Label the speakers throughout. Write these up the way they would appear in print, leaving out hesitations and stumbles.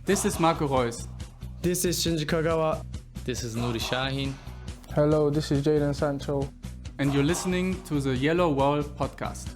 Speaker 1: This is Marco Reus.
Speaker 2: This is Shinji Kagawa.
Speaker 3: This is Nuri Shahin.
Speaker 4: Hello, this is Jadon Sancho.
Speaker 1: And you're listening to the Yellowwall podcast.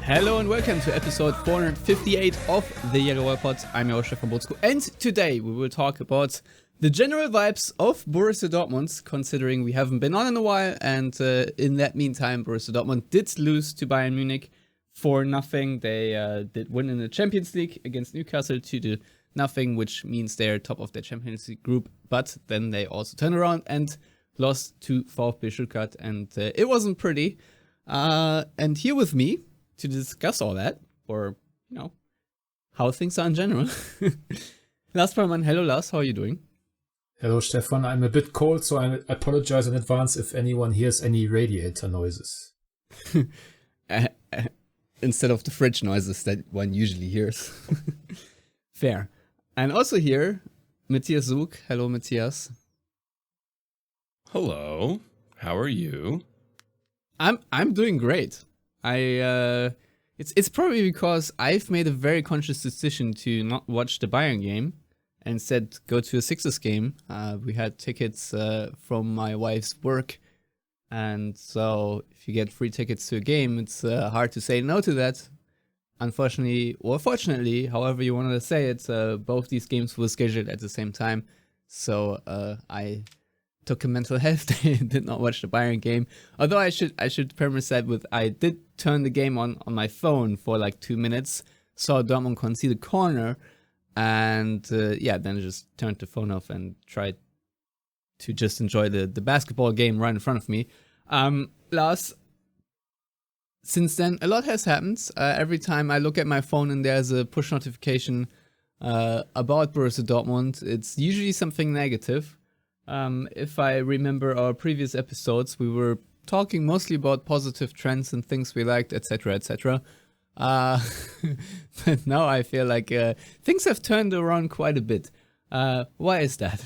Speaker 3: Hello and welcome to episode 458 of the Yellowwallpod. I'm your host, Stefan Butzko, and today we will talk about the general vibes of Borussia Dortmund, considering we haven't been on in a while, and in that meantime, Borussia Dortmund did lose to Bayern Munich 4-0. They did win in the Champions League against Newcastle 2-0, which means they're top of their Champions League group, but then they also turned around and lost to VfB Stuttgart, and it wasn't pretty. And here with me to discuss all that, or, you know, how things are in general. Lars Perlman, hello Lars, how are you doing?
Speaker 5: Hello Stefan, I'm a bit cold, so I apologize in advance if anyone hears any radiator noises.
Speaker 3: Instead of the fridge noises that one usually hears. Fair. And also here, Matthias Zug. Hello Matthias.
Speaker 6: Hello, how are you?
Speaker 3: I'm doing great. It's probably because I've made a very conscious decision to not watch the Bayern game and instead go to a Sixers game. We had tickets from my wife's work, and so if you get free tickets to a game, it's hard to say no to that. Unfortunately, or fortunately, however you want to say it, both these games were scheduled at the same time, so I took a mental health day and did not watch the Bayern game. Although I should premise that with I did turn the game on my phone for like 2 minutes, saw Dortmund concede a corner, and then I just turned the phone off and tried to just enjoy the basketball game right in front of me. Lars, since then a lot has happened. Every time I look at my phone and there's a push notification about Borussia Dortmund, it's usually something negative. If I remember our previous episodes, we were talking mostly about positive trends and things we liked, etc., etc. But now I feel like things have turned around quite a bit. Why is that?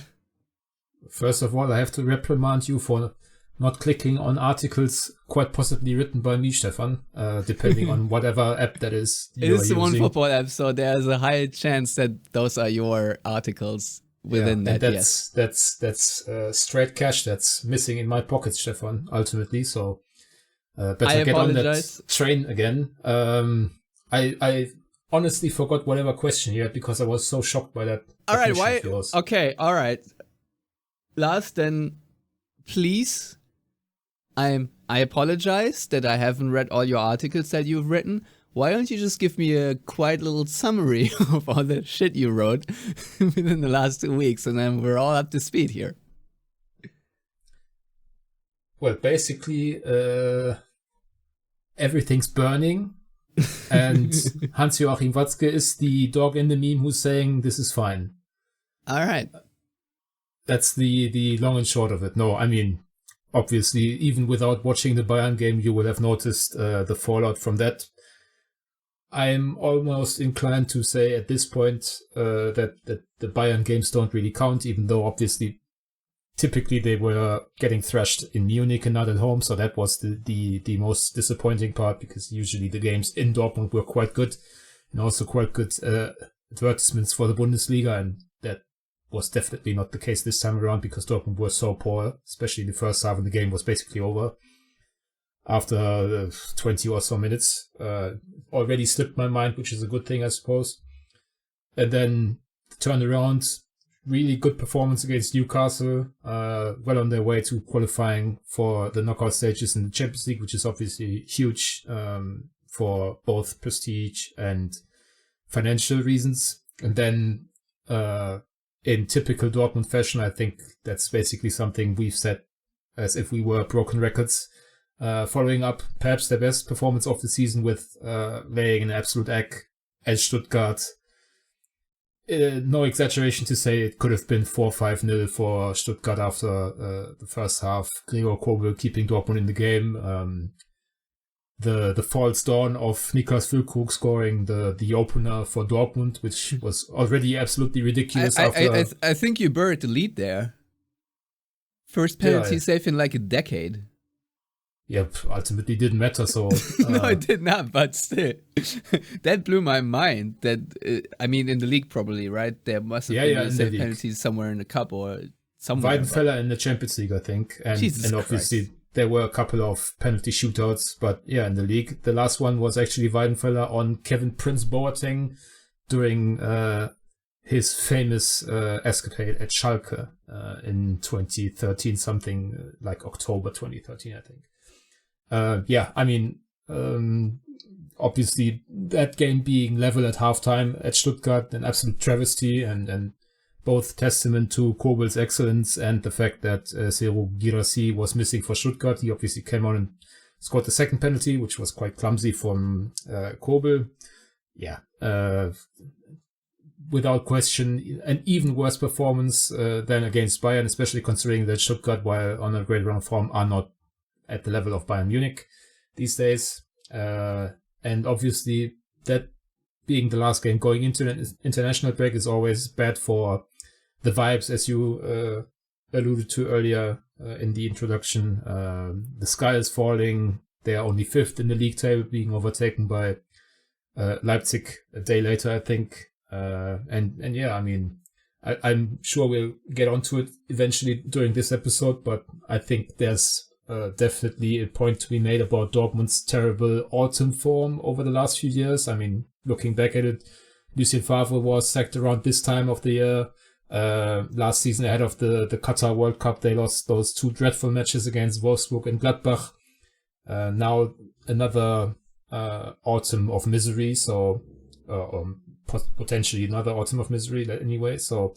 Speaker 5: First of all, I have to reprimand you for not clicking on articles quite possibly written by me, Stefan, depending on whatever app that is.
Speaker 3: It is the One Football app, so there's a high chance that those are your articles. Within that,
Speaker 5: that's straight cash that's missing in my pockets, Stefan, ultimately. So better get on that train again. I honestly forgot whatever question you had because I was so shocked by that.
Speaker 3: All right, why? Okay, all right. Last, then, please. I apologize that I haven't read all your articles that you've written. Why don't you just give me a quiet little summary of all the shit you wrote within the last 2 weeks, and then we're all up to speed here.
Speaker 5: Well, basically, everything's burning, and Hans-Joachim is the dog in the meme who's saying this is fine.
Speaker 3: All right.
Speaker 5: That's the long and short of it. No, I mean, obviously, even without watching the Bayern game, you will have noticed the fallout from that. I'm almost inclined to say at this point that the Bayern games don't really count, even though obviously typically they were getting thrashed in Munich and not at home. So that was the most disappointing part, because usually the games in Dortmund were quite good and also quite good advertisements for the Bundesliga. And that was definitely not the case this time around, because Dortmund were so poor, especially the first half of the game was basically over. After 20 or so minutes, already slipped my mind, which is a good thing, I suppose. And then turned around, really good performance against Newcastle, well on their way to qualifying for the knockout stages in the Champions League, which is obviously huge for both prestige and financial reasons. And then in typical Dortmund fashion, I think that's basically something we've said as if we were broken records. Following up perhaps their best performance of the season with laying an absolute egg at Stuttgart no exaggeration to say it could have been 4-5-0 for Stuttgart after the first half. Gregor Kobel keeping Dortmund in the game. The false dawn of Niklas Füllkrug scoring the opener for Dortmund, which was already absolutely ridiculous.
Speaker 3: I think you buried the lead there. First penalty save in like a decade.
Speaker 5: Yep, ultimately didn't matter. So
Speaker 3: no, it did not. But still, that blew my mind. That I mean, in the league probably, right? There must have been a save penalty somewhere in the cup or somewhere.
Speaker 5: Weidenfeller in the Champions League, I think, and obviously
Speaker 3: Christ.
Speaker 5: There were a couple of penalty shootouts. But yeah, in the league, the last one was actually Weidenfeller on Kevin Prince Boateng during his famous escapade at Schalke in 2013, something like October 2013, I think. Obviously that game being level at halftime at Stuttgart, an absolute travesty, and both testament to Kobel's excellence and the fact that Serhou Guirassy was missing for Stuttgart. He obviously came on and scored the second penalty, which was quite clumsy from Kobel. Without question, an even worse performance than against Bayern, especially considering that Stuttgart, while on a great run of form, are not at the level of Bayern Munich these days. And obviously that being the last game going into an international break is always bad for the vibes, as you alluded to earlier in the introduction. The sky is falling. They are only 5th in the league table, being overtaken by Leipzig a day later, I think. I'm sure we'll get onto it eventually during this episode, but I think there's definitely a point to be made about Dortmund's terrible autumn form over the last few years. I mean, looking back at it, Lucien Favre was sacked around this time of the year. Last season, ahead of the Qatar World Cup, they lost those 2 dreadful matches against Wolfsburg and Gladbach. Now another autumn of misery, so potentially another autumn of misery anyway. So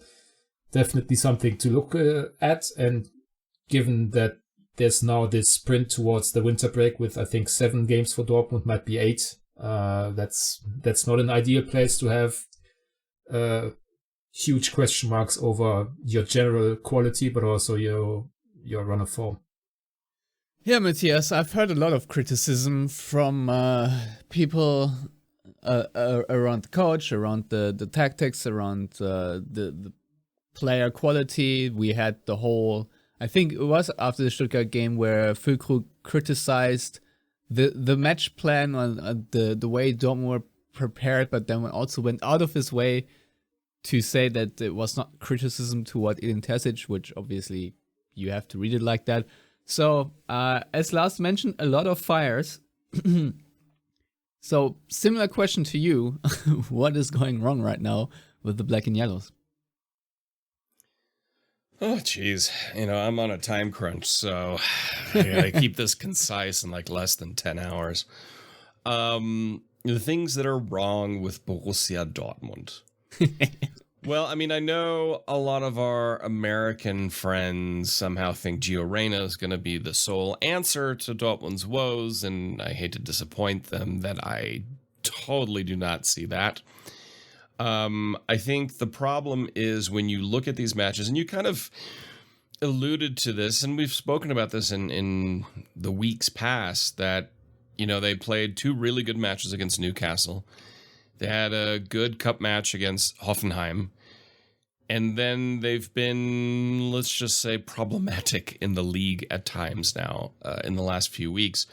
Speaker 5: definitely something to look at. And given that there's now this sprint towards the winter break with, I think, 7 games for Dortmund, might be 8. That's not an ideal place to have huge question marks over your general quality, but also your run of form.
Speaker 3: Yeah, Matthias, I've heard a lot of criticism from people around the coach, around the tactics, around the player quality. We had the whole, I think it was after the Stuttgart game, where Füllkrug criticized the match plan on the way Dortmund were prepared, but then also went out of his way to say that it was not criticism toward Edin Terzic, which obviously you have to read it like that. So, as Lars mentioned, a lot of fires. So, similar question to you. What is going wrong right now with the Black and Yellows?
Speaker 6: Oh, geez. I'm on a time crunch, so I gotta keep this concise in like less than 10 hours. The things that are wrong with Borussia Dortmund. Well, I mean, I know a lot of our American friends somehow think Gio Reyna is going to be the sole answer to Dortmund's woes, and I hate to disappoint them that I totally do not see that. I think the problem is when you look at these matches, and you kind of alluded to this, and we've spoken about this in the weeks past, that, they played 2 really good matches against Newcastle. They had a good cup match against Hoffenheim. And then they've been, let's just say, problematic in the league at times now in the last few weeks.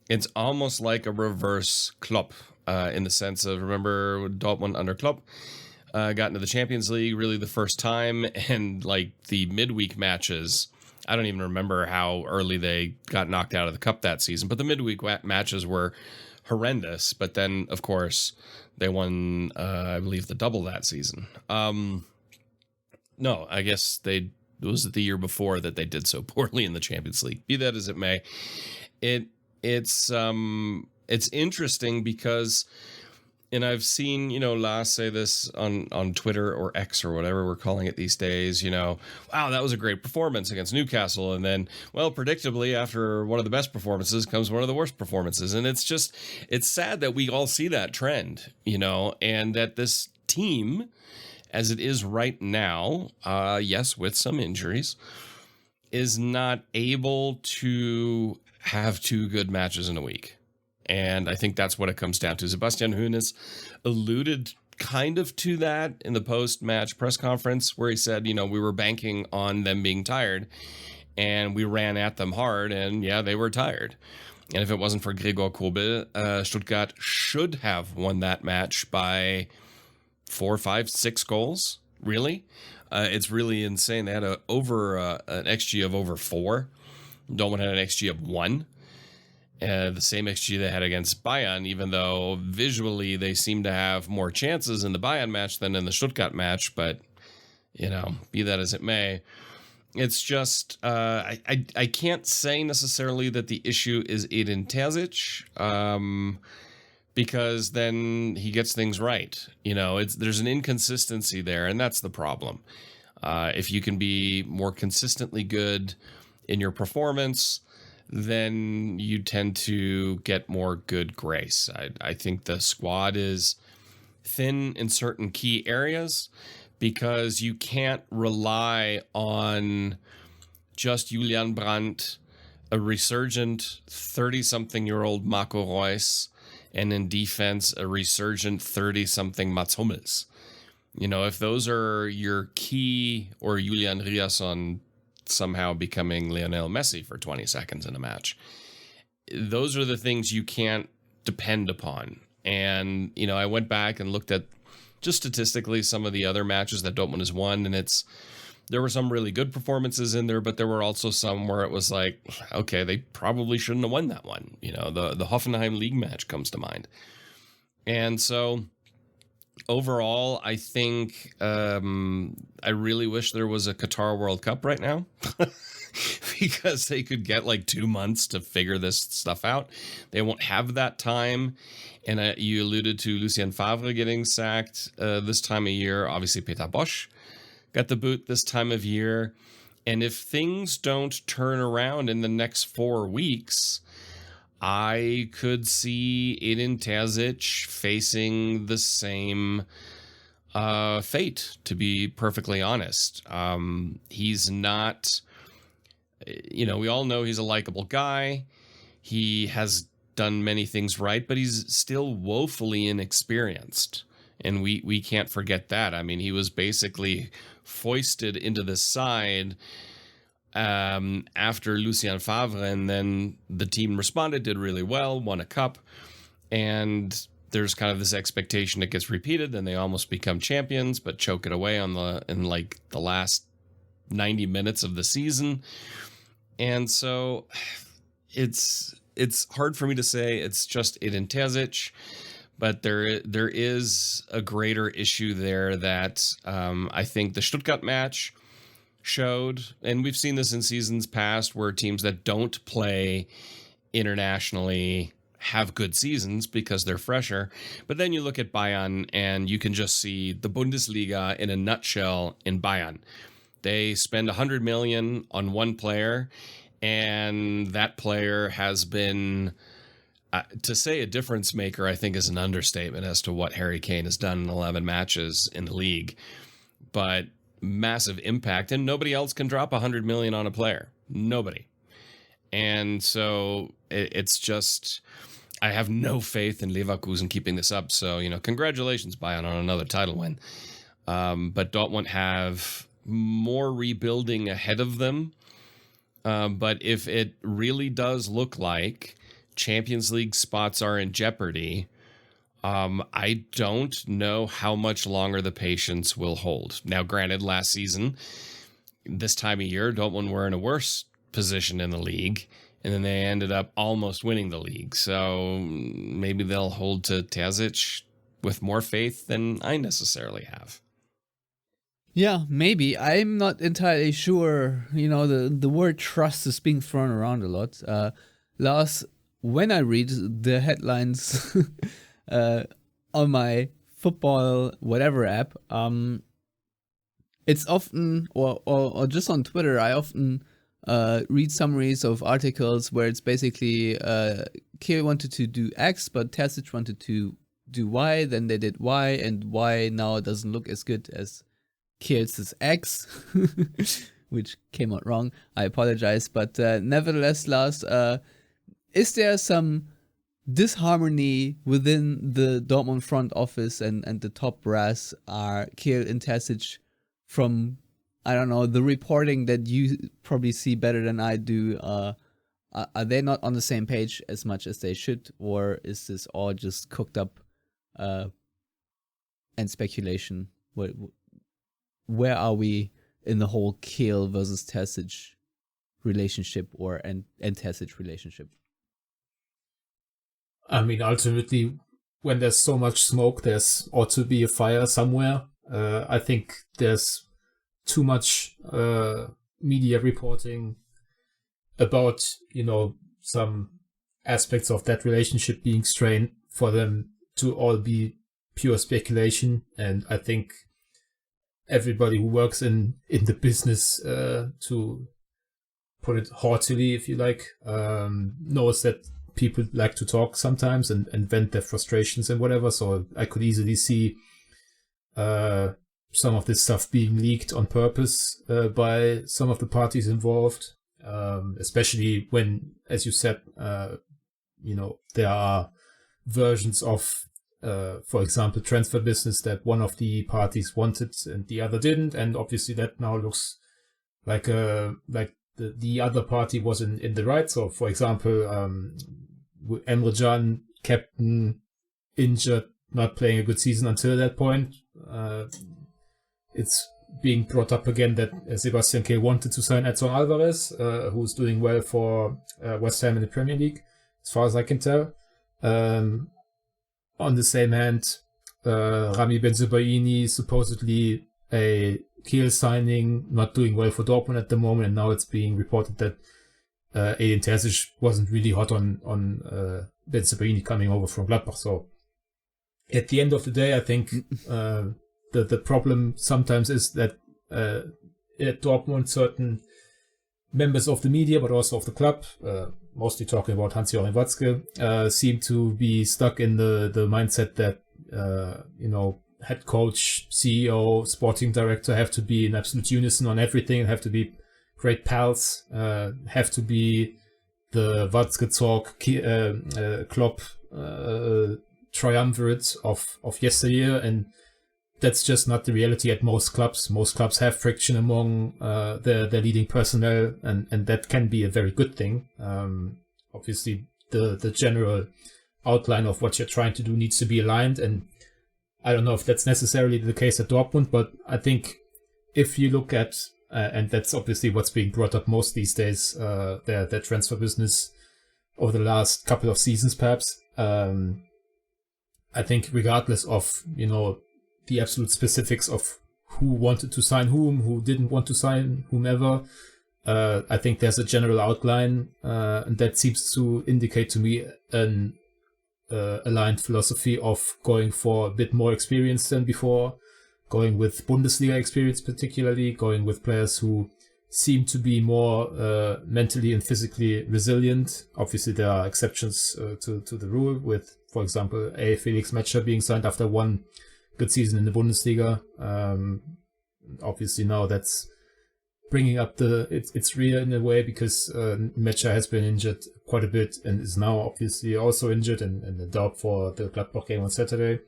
Speaker 6: It's almost like a reverse Klopp in the sense of, remember Dortmund under Klopp got into the Champions League really the first time, and like the midweek matches, I don't even remember how early they got knocked out of the cup that season, but the midweek matches were horrendous. But then, of course, they won, I believe, the double that season. No, I guess it was the year before that they did so poorly in the Champions League. Be that as it may, it's interesting because, and I've seen, Lars say this on Twitter or X or whatever we're calling it these days, wow, that was a great performance against Newcastle. And then, well, predictably, after one of the best performances comes one of the worst performances. And it's sad that we all see that trend, and that this team as it is right now, yes, with some injuries, is not able to have 2 good matches in a week. And I think that's what it comes down to. Sebastian Hoeneß alluded kind of to that in the post-match press conference where he said, we were banking on them being tired and we ran at them hard, and yeah, they were tired. And if it wasn't for Gregor Kobel, Stuttgart should have won that match by 4, 5, 6 goals. Really? It's really insane. They had an XG of over 4. Dortmund had an XG of 1. The same XG they had against Bayern, even though visually they seem to have more chances in the Bayern match than in the Stuttgart match. But, be that as it may, it's just, I can't say necessarily that the issue is Edin Terzic, because then he gets things right. There's an inconsistency there, and that's the problem. If you can be more consistently good in your performance, then you tend to get more good grace. I think the squad is thin in certain key areas because you can't rely on just Julian Brandt, a resurgent 30-something-year-old Marco Reus, and in defense, a resurgent 30-something Mats Hummels. If those are your key, or Julian Riasson somehow becoming Lionel Messi for 20 seconds in a match, those are the things you can't depend upon. And, I went back and looked at just statistically some of the other matches that Dortmund has won, and there were some really good performances in there, but there were also some where it was like, okay, they probably shouldn't have won that one. The Hoffenheim League match comes to mind. And so overall, I think I really wish there was a Qatar World Cup right now because they could get like 2 months to figure this stuff out. They won't have that time. And you alluded to Lucien Favre getting sacked this time of year. Obviously, Peter Bosch got the boot this time of year. And if things don't turn around in the next 4 weeks, I could see Edin Terzic facing the same fate, to be perfectly honest. He's not, we all know he's a likable guy. He has done many things right, but he's still woefully inexperienced. And we can't forget that. I mean, he was basically foisted into the side after Lucien Favre, and then the team responded, did really well, won a cup, and there's kind of this expectation it gets repeated, then they almost become champions, but choke it away in the last 90 minutes of the season. And so it's hard for me to say it's just Edin Terzic, but there is a greater issue there that I think the Stuttgart match showed, and we've seen this in seasons past where teams that don't play internationally have good seasons because they're fresher. But then you look at Bayern and you can just see the Bundesliga in a nutshell in Bayern. They spend 100 million on one player, and that player has been, to say a difference maker, I think is an understatement as to what Harry Kane has done in 11 matches in the league. But massive impact, and nobody else can drop 100 million on a player. Nobody. And so it's just, I have no faith in Leverkusen keeping this up. So, congratulations, Bayern, on another title win. But Dortmund have more rebuilding ahead of them. But if it really does look like Champions League spots are in jeopardy, I don't know how much longer the patience will hold. Now, granted, last season, this time of year, Dortmund were in a worse position in the league, and then they ended up almost winning the league. So maybe they'll hold to Terzic with more faith than I necessarily have.
Speaker 3: Yeah, maybe. I'm not entirely sure. The word trust is being thrown around a lot. Lars, when I read the headlines on my football whatever app, it's often, or just on Twitter, I often read summaries of articles where it's basically Kiel wanted to do X, but Terzic wanted to do Y, then they did Y, and Y now doesn't look as good as Kiel's X, which came out wrong. I apologize, but nevertheless, Lars, is there some disharmony within the Dortmund front office and the top brass? Are Kiel and Terzic, from, I don't know, the reporting that you probably see better than I do, are they not on the same page as much as they should, or is this all just cooked up and speculation? Where are we in the whole Kiel versus Terzic relationship, and Terzic relationship?
Speaker 5: I mean, ultimately, when there's so much smoke, there's ought to be a fire somewhere. I think there's too much media reporting about, some aspects of that relationship being strained for them to all be pure speculation. And I think everybody who works in the business, to put it haughtily, if you like, knows that people like to talk sometimes and vent their frustrations and whatever. So I could easily see some of this stuff being leaked on purpose by some of the parties involved, especially when, as you said, there are versions of, for example, transfer business that one of the parties wanted and the other didn't, and obviously that now looks like the other party was in the right. So, for example, Emre Can, captain, injured, not playing a good season until that point. It's being brought up again that Sebastian Kehl wanted to sign Edson Alvarez, who's doing well for West Ham in the Premier League, as far as I can tell. On the same hand, Rami Benzebaini, supposedly a Kiel signing, not doing well for Dortmund at the moment, and now it's being reported that Edin Terzic wasn't really hot on Benzebaini coming over from Gladbach. So at the end of the day, I think the problem sometimes is that at Dortmund, certain members of the media, but also of the club, mostly talking about Hans-Joachim Watzke, seem to be stuck in the mindset that, head coach, CEO, sporting director have to be in absolute unison on everything and have to be great pals, have to be the Watzke talk, Klopp triumvirate of yesteryear, and that's just not the reality at most clubs. Most clubs have friction among their leading personnel, and that can be a very good thing. Obviously, the general outline of what you're trying to do needs to be aligned, and I don't know if that's necessarily the case at Dortmund, but I think if you look at, and that's obviously what's being brought up most these days, their transfer business over the last couple of seasons, perhaps. I think regardless of, the absolute specifics of who wanted to sign whom, who didn't want to sign whomever, I think there's a general outline, and that seems to indicate to me an aligned philosophy of going for a bit more experience than before, going with Bundesliga experience particularly, going with players who seem to be more mentally and physically resilient. Obviously, there are exceptions to the rule with, for example, Felix Metscher being signed after one good season in the Bundesliga. Obviously now that's bringing up its rear in a way, because Metscher has been injured quite a bit and is now obviously also injured and a doubt for the Gladbach game on Saturday.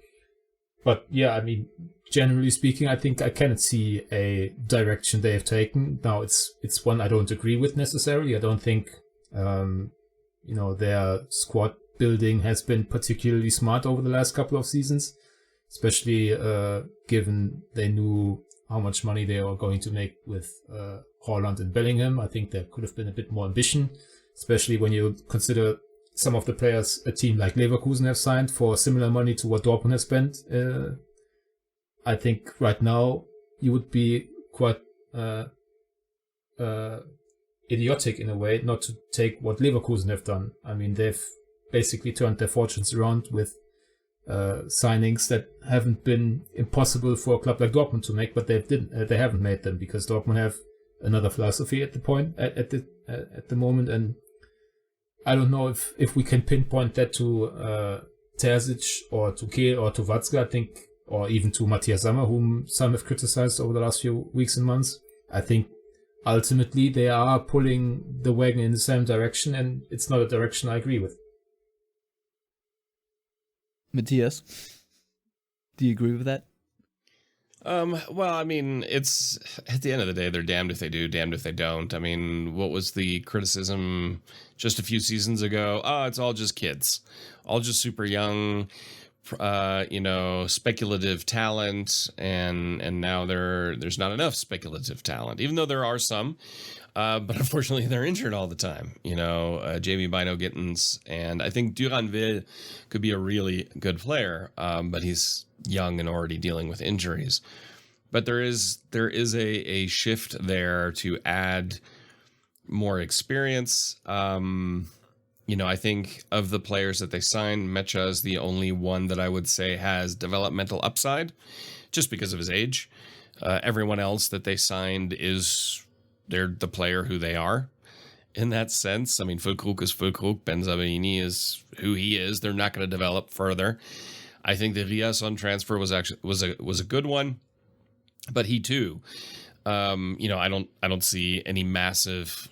Speaker 5: But yeah, I mean, generally speaking, I think I cannot see a direction they have taken. Now it's one I don't agree with necessarily. I don't think their squad building has been particularly smart over the last couple of seasons, especially given they knew how much money they are going to make with Haaland and Bellingham. I think there could have been a bit more ambition, especially when you consider some of the players a team like Leverkusen have signed for similar money to what Dortmund has spent. I think right now you would be quite idiotic in a way not to take what Leverkusen have done. I mean, they've basically turned their fortunes around with signings that haven't been impossible for a club like Dortmund to make, but they haven't made them because Dortmund have another philosophy at the moment, and I don't know if we can pinpoint that to Terzic or to Kehl or to Watzke, I think, or even to Matthias Sammer, whom some have criticized over the last few weeks and months. I think ultimately they are pulling the wagon in the same direction, and it's not a direction I agree with.
Speaker 3: Matthias, do you agree with that?
Speaker 6: Well, I mean, it's at the end of the day, they're damned if they do, damned if they don't. I mean, what was the criticism just a few seasons ago? Oh, it's all just kids, all just super young, speculative talent, and now there's not enough speculative talent, even though there are some. But unfortunately, they're injured all the time. Jamie Bynoe-Gittens, and I think Duranville could be a really good player, but he's young and already dealing with injuries. But there is a shift there to add more experience. I think of the players that they signed, Mecha is the only one that I would say has developmental upside, just because of his age. Everyone else that they signed they're the player who they are. In that sense, I mean, Füllkrug is Füllkrug, Benzabaini is who he is. They're not going to develop further. I think the Riasson transfer was a good one, but he too, I don't see any massive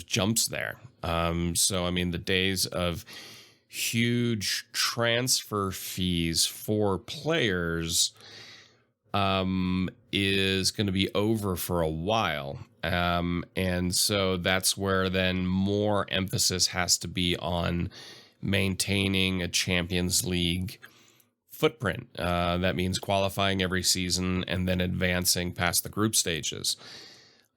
Speaker 6: jumps there. So I mean, the days of huge transfer fees for players is going to be over for a while. And so that's where then more emphasis has to be on maintaining a Champions League footprint. That means qualifying every season and then advancing past the group stages.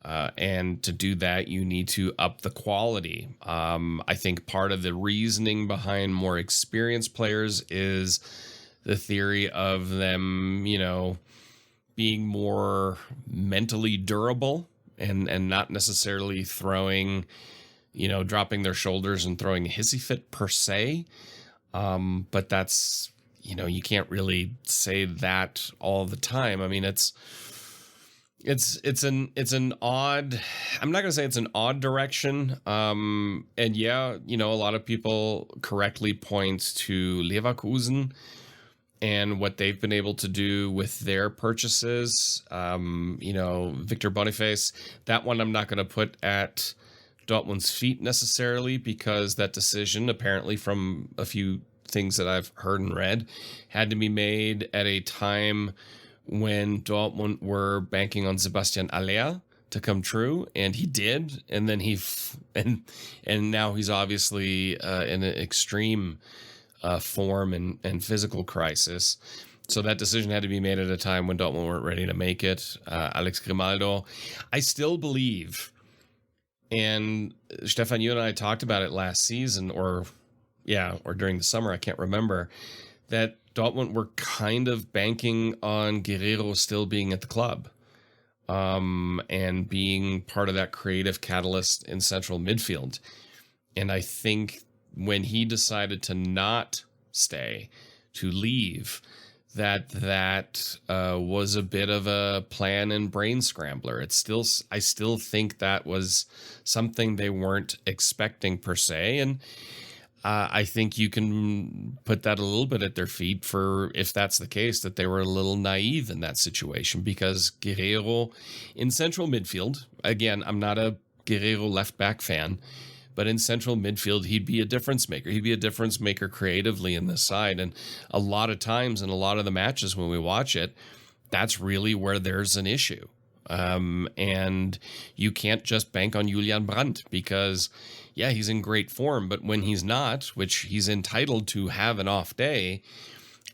Speaker 6: And to do that, you need to up the quality. I think part of the reasoning behind more experienced players is the theory of them, being more mentally durable and not necessarily throwing, dropping their shoulders and throwing a hissy fit per se. But that's, you can't really say that all the time. I mean, it's an odd, I'm not going to say it's an odd direction. And yeah, a lot of people correctly point to Leverkusen and what they've been able to do with their purchases. Victor Boniface, that one I'm not going to put at Dortmund's feet necessarily, because that decision, apparently from a few things that I've heard and read, had to be made at a time when Dortmund were banking on Sebastian Aller to come true, and he did. And then and now he's obviously in an extreme form and physical crisis. So that decision had to be made at a time when Dortmund weren't ready to make it. Alex Grimaldo, I still believe, and Stefan, you and I talked about it last season, or during the summer, I can't remember, that Dortmund were kind of banking on Guerrero still being at the club, and being part of that creative catalyst in central midfield. And I think when he decided to not stay, to leave, that was a bit of a plan and brain scrambler. I still think that was something they weren't expecting per se, and I think you can put that a little bit at their feet for, if that's the case, that they were a little naive in that situation, because Guerrero in central midfield, again, I'm not a Guerrero left back fan, but in central midfield, he'd be a difference maker. He'd be a difference maker creatively in this side. And a lot of times in a lot of the matches when we watch it, that's really where there's an issue. And you can't just bank on Julian Brandt, because, yeah, he's in great form, but when he's not, which he's entitled to have an off day,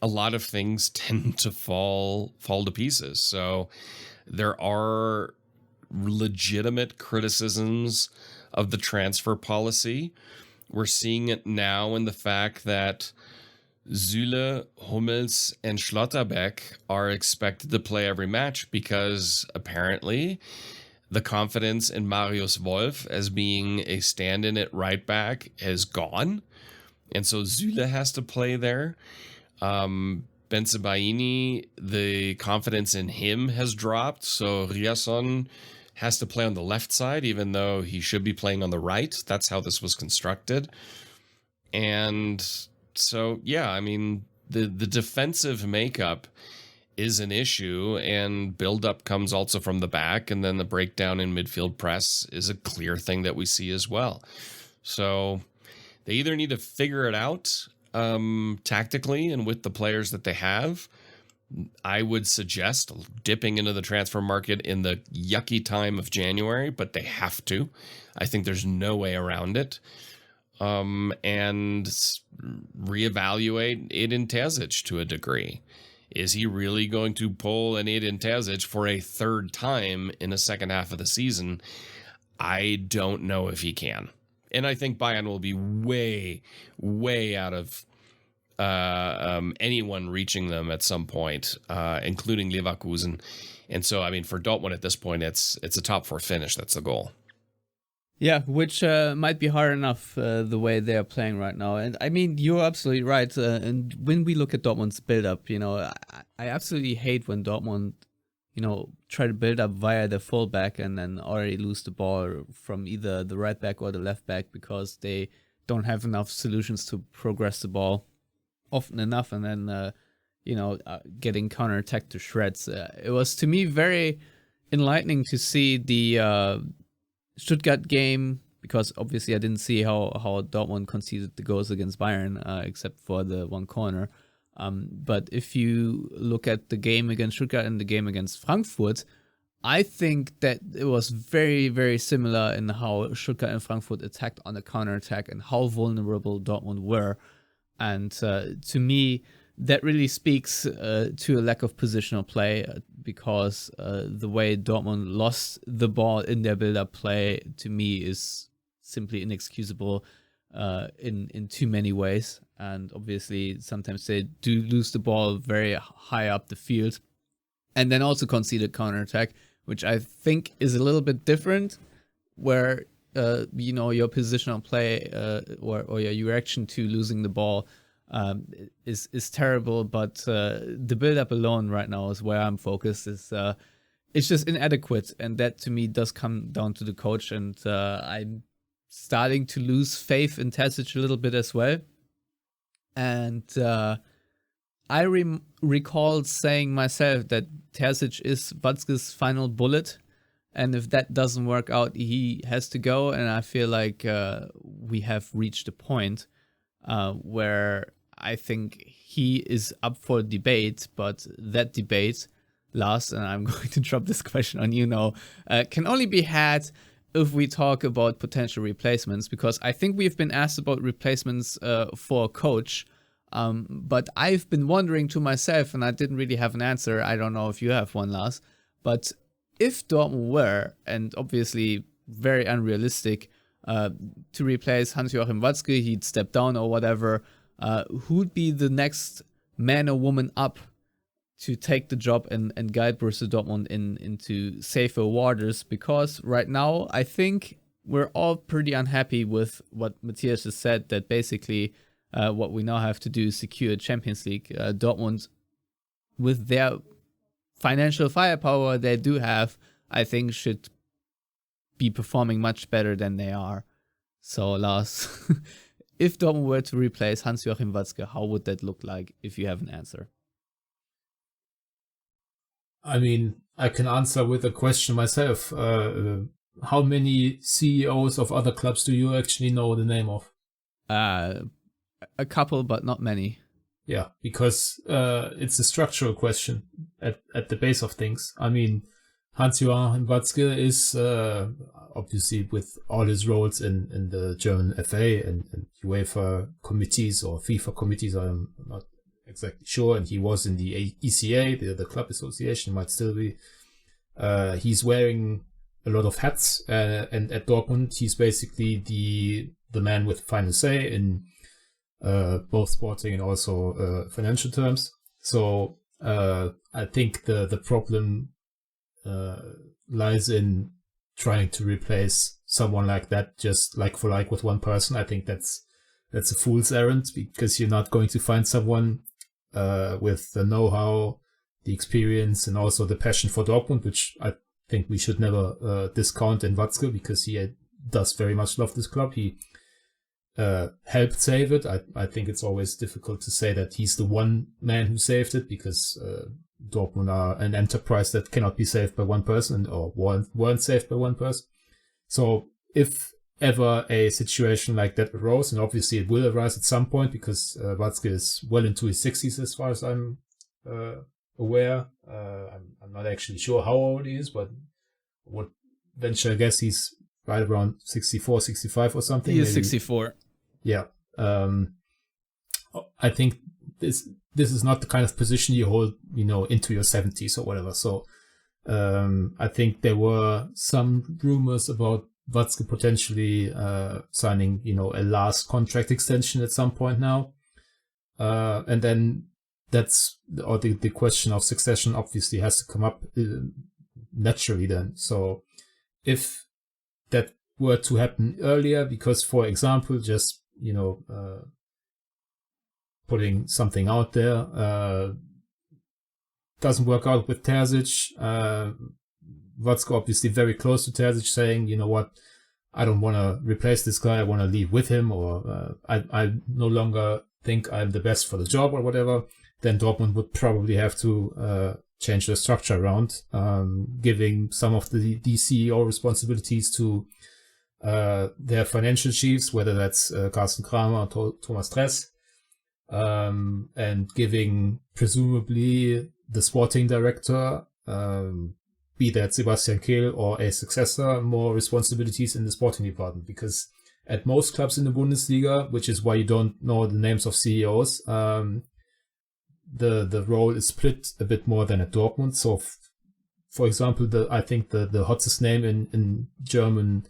Speaker 6: a lot of things tend to fall to pieces. So there are legitimate criticisms of the transfer policy. We're seeing it now in the fact that Süle, Hummels, and Schlotterbeck are expected to play every match, because apparently the confidence in Marius Wolf as being a stand-in at right back has gone. And so Süle has to play there. Benzabaini, the confidence in him has dropped. So Riasson has to play on the left side, even though he should be playing on the right. That's how this was constructed. And So yeah, I mean, the defensive makeup is an issue, and build-up comes also from the back, and then the breakdown in midfield press is a clear thing that we see as well. So they either need to figure it out tactically and with the players that they have. I would suggest dipping into the transfer market in the yucky time of January, but they have to. I think there's no way around it. And reevaluate Edin Terzic to a degree. Is he really going to pull an Edin Terzic for a third time in the second half of the season? I don't know if he can. And I think Bayern will be way, way out of anyone reaching them at some point, including Leverkusen. And so, I mean, for Dortmund at this point, it's a top 4 finish. That's the goal.
Speaker 3: Yeah, which might be hard enough the way they're playing right now. And I mean, you're absolutely right. And when we look at Dortmund's build-up, I absolutely hate when Dortmund, try to build up via the fullback and then already lose the ball from either the right back or the left back because they don't have enough solutions to progress the ball often enough, and then getting counterattacked to shreds. It was, to me, very enlightening to see the Stuttgart game, because obviously I didn't see how Dortmund conceded the goals against Bayern, except for the one corner. But if you look at the game against Stuttgart and the game against Frankfurt, I think that it was very, very similar in how Stuttgart and Frankfurt attacked on the counterattack and how vulnerable Dortmund were. And to me, that really speaks to a lack of positional play, because the way Dortmund lost the ball in their build-up play, to me, is simply inexcusable in too many ways. And obviously, sometimes they do lose the ball very high up the field, and then also concede a counterattack, which I think is a little bit different, where your positional play or your reaction to losing the ball is terrible, but the build-up alone right now is where I'm focused. It's just inadequate, and that to me does come down to the coach, and I'm starting to lose faith in Terzic a little bit as well. And I recall saying myself that Terzic is Watzke's final bullet, and if that doesn't work out, he has to go. And I feel like we have reached a point where I think he is up for debate, but that debate, Lars, and I'm going to drop this question on you now, can only be had if we talk about potential replacements, because I think we've been asked about replacements for a coach, but I've been wondering to myself, and I didn't really have an answer. I don't know if you have one, Lars, but if Dortmund were, and obviously very unrealistic, to replace Hans-Joachim Watzke, he'd step down or whatever, who'd be the next man or woman up to take the job and guide Borussia Dortmund into safer waters? Because right now, I think we're all pretty unhappy with what Matthias has said, that basically what we now have to do is secure Champions League. Dortmund, with their financial firepower they do have, I think should be performing much better than they are. So, Lars, if Dortmund were to replace Hans-Joachim Watzke, how would that look like, if you have an answer?
Speaker 5: I mean, I can answer with a question myself. How many CEOs of other clubs do you actually know the name of?
Speaker 3: A couple, but not many.
Speaker 5: Yeah, because it's a structural question at the base of things. I mean, Hans-Joachim Watzke is obviously, with all his roles in the German FA and UEFA committees or FIFA committees, I'm not exactly sure, and he was in the ECA, the club association, might still be. He's wearing a lot of hats, and at Dortmund he's basically the man with final say in both sporting and also financial terms. So I think the problem lies in trying to replace someone like that just like for like with one person. I think that's a fool's errand, because you're not going to find someone with the know-how, the experience, and also the passion for Dortmund, which I think we should never discount in Watzke, because he does very much love this club. He helped save it. I think it's always difficult to say that he's the one man who saved it, because Dortmund are an enterprise that cannot be saved by one person, or weren't saved by one person. So if ever a situation like that arose, and obviously it will arise at some point, because Watzke is well into his 60s as far as I'm aware. I'm not actually sure how old he is, but would venture a guess he's right around 64, 65 or something.
Speaker 3: He is 64.
Speaker 5: Yeah. I think this is not the kind of position you hold, into your 70s or whatever. So I think there were some rumors about Watzke potentially signing, a last contract extension at some point now. And then the question of succession obviously has to come up naturally then. So if that were to happen earlier, because, for example, just, putting something out there, doesn't work out with Terzic, Watzke obviously very close to Terzic, saying, you know what, I don't want to replace this guy, I want to leave with him, or I no longer think I'm the best for the job or whatever, then Dortmund would probably have to change the structure around, giving some of the CEO responsibilities to their financial chiefs, whether that's Carsten Kramer or Thomas Dress, and giving presumably the sporting director, be that Sebastian Kehl or a successor, more responsibilities in the sporting department, because at most clubs in the Bundesliga, which is why you don't know the names of CEOs, the role is split a bit more than at Dortmund. So, for example, I think the hottest name in German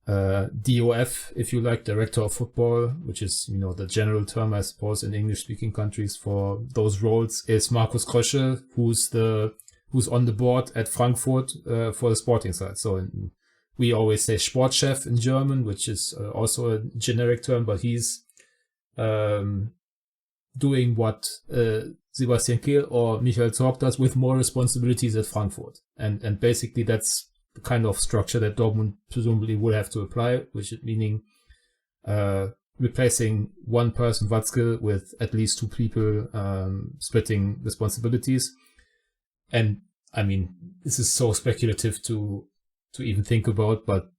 Speaker 5: DOF, if you like, director of football, which is, the general term, I suppose, in English-speaking countries for those roles, is Markus Krösche, who's on the board at Frankfurt for the sporting side. So we always say Sportchef in German, which is also a generic term, but he's doing what Sebastian Kehl or Michael Zorc does, with more responsibilities at Frankfurt. And basically that's the kind of structure that Dortmund presumably will have to apply, which is meaning replacing one person, Watzke, with at least two people, splitting responsibilities. And I mean, this is so speculative to even think about, but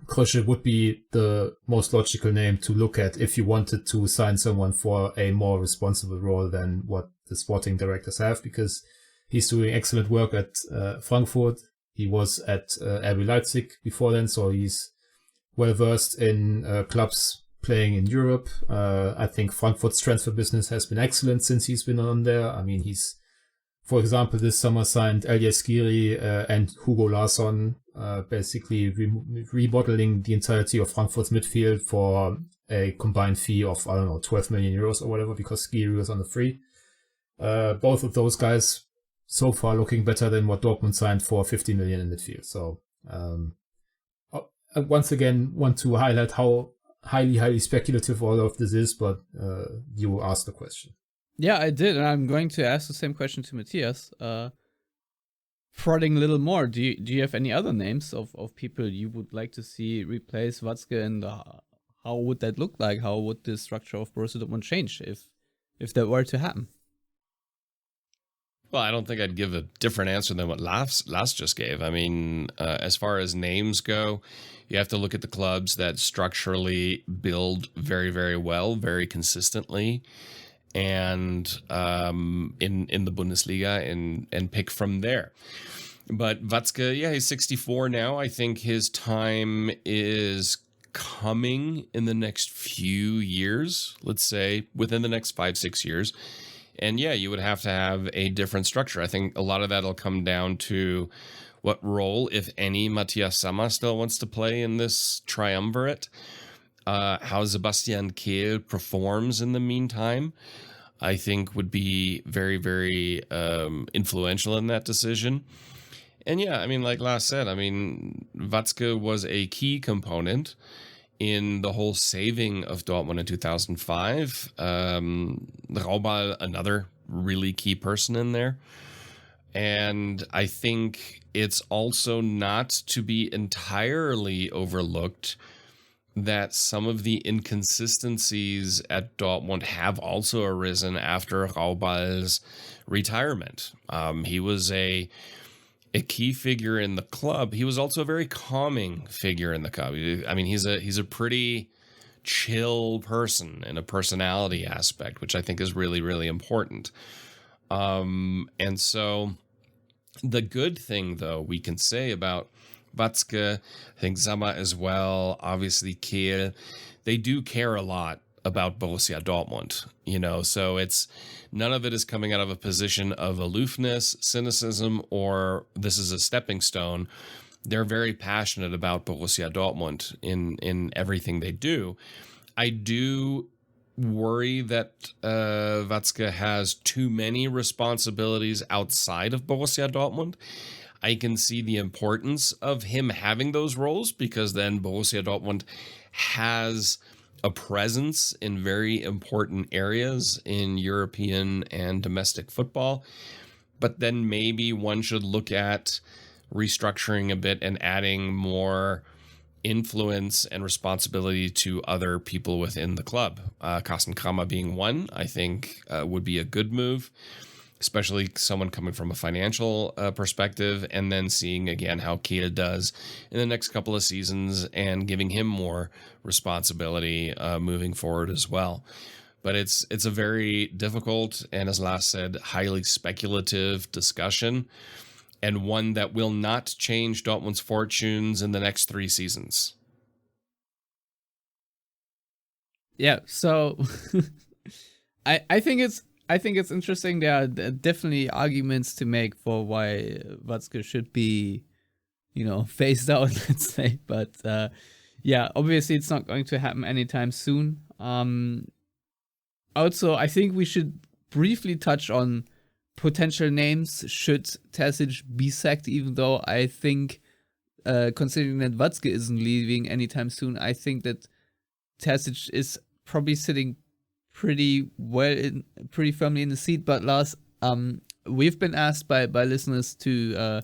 Speaker 5: Krösche would be the most logical name to look at if you wanted to sign someone for a more responsible role than what the sporting directors have, because he's doing excellent work at Frankfurt. He was at RB Leipzig before then, so he's well versed in clubs playing in Europe. I think Frankfurt's transfer business has been excellent since he's been on there. I mean, he's, for example, this summer signed Elias Giri and Hugo Larsson, basically remodeling the entirety of Frankfurt's midfield for a combined fee of, 12 million euros or whatever, because Giri was on the free. Both of those guys so far looking better than what Dortmund signed for 50 million in midfield. So I once again want to highlight how highly speculative all of this is, but you asked the question.
Speaker 3: Yeah, I did, and I'm going to ask the same question to Matthias. Prodding a little more, do you have any other names of people you would like to see replace Watzke, and how would that look like? How would the structure of Borussia Dortmund change if that were to happen?
Speaker 6: Well, I don't think I'd give a different answer than what Lars just gave. I mean, as far as names go, you have to look at the clubs that structurally build very, very well, very consistently, and in the Bundesliga, and pick from there. But Watzke, yeah, he's 64 now. I think his time is coming in the next few years, let's say within the next 5-6 years. And yeah, you would have to have a different structure. I think a lot of that will come down to what role, if any, Matthias Sammer still wants to play in this triumvirate. How Sebastian Kehl performs in the meantime, I think would be very, very influential in that decision. And yeah, I mean, like Lars said, I mean, Watzke was a key component in the whole saving of Dortmund in 2005. Raubal, another really key person in there. And I think it's also not to be entirely overlooked that some of the inconsistencies at Dortmund have also arisen after Rauball's retirement. He was a key figure in the club. He was also a very calming figure in the club. I mean, he's a pretty chill person in a personality aspect, which I think is really, really important. And so the good thing, though, we can say about Watzke, I think Sammer as well, obviously Kehl, they do care a lot about Borussia Dortmund, so it's none of it is coming out of a position of aloofness, cynicism, or this is a stepping stone. They're very passionate about Borussia Dortmund in everything they do. I do worry that Watzke has too many responsibilities outside of Borussia Dortmund. I can see the importance of him having those roles, because then Borussia Dortmund has a presence in very important areas in European and domestic football. But then maybe one should look at restructuring a bit and adding more influence and responsibility to other people within the club. Carsten Kramer being one, I think would be a good move, especially someone coming from a financial perspective, and then seeing again how Kehl does in the next couple of seasons and giving him more responsibility moving forward as well. But it's a very difficult and, as Lars said, highly speculative discussion, and one that will not change Dortmund's fortunes in the next 3 seasons.
Speaker 3: Yeah, so I think it's interesting. There are definitely arguments to make for why Watzke should be, phased out, let's say. But yeah, obviously it's not going to happen anytime soon. Also, I think we should briefly touch on potential names should Terzic be sacked, even though I think, considering that Watzke isn't leaving anytime soon, I think that Terzic is probably sitting pretty firmly in the seat. But Lars, we've been asked by listeners to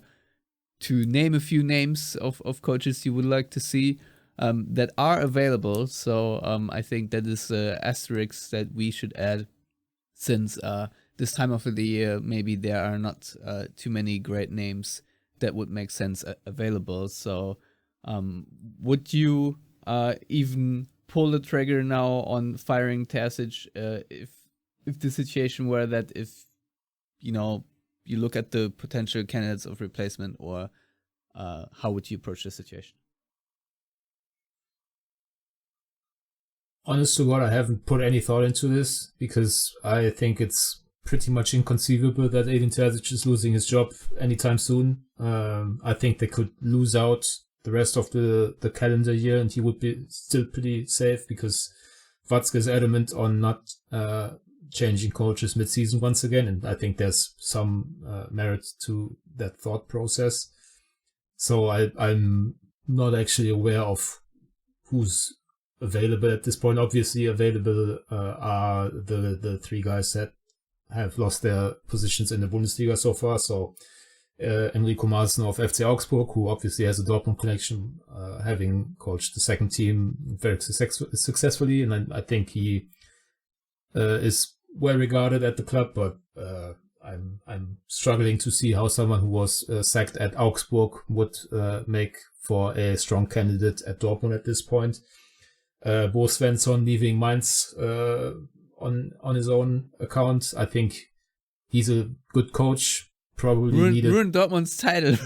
Speaker 3: name a few names of coaches you would like to see that are available. So I think that is asterisk that we should add, since this time of the year maybe there are not too many great names that would make sense available. So would you even pull the trigger now on firing Terzic if the situation were that, if you look at the potential candidates of replacement, or how would you approach the situation?
Speaker 5: Honest to God, I haven't put any thought into this, because I think it's pretty much inconceivable that Edin Terzic is losing his job anytime soon. I think they could lose out the rest of the calendar year and he would be still pretty safe, because Watzke is adamant on not changing coaches mid-season once again, and I think there's some merit to that thought process. So I'm not actually aware of who's available at this point. Obviously available are the 3 guys that have lost their positions in the Bundesliga so far. So Enrico Maaßen of FC Augsburg, who obviously has a Dortmund connection, having coached the second team very successfully, and I think he is well regarded at the club. But I'm struggling to see how someone who was sacked at Augsburg would make for a strong candidate at Dortmund at this point. Bo Svensson leaving Mainz on his own account. I think he's a good coach. Probably
Speaker 3: ruined Dortmund's title.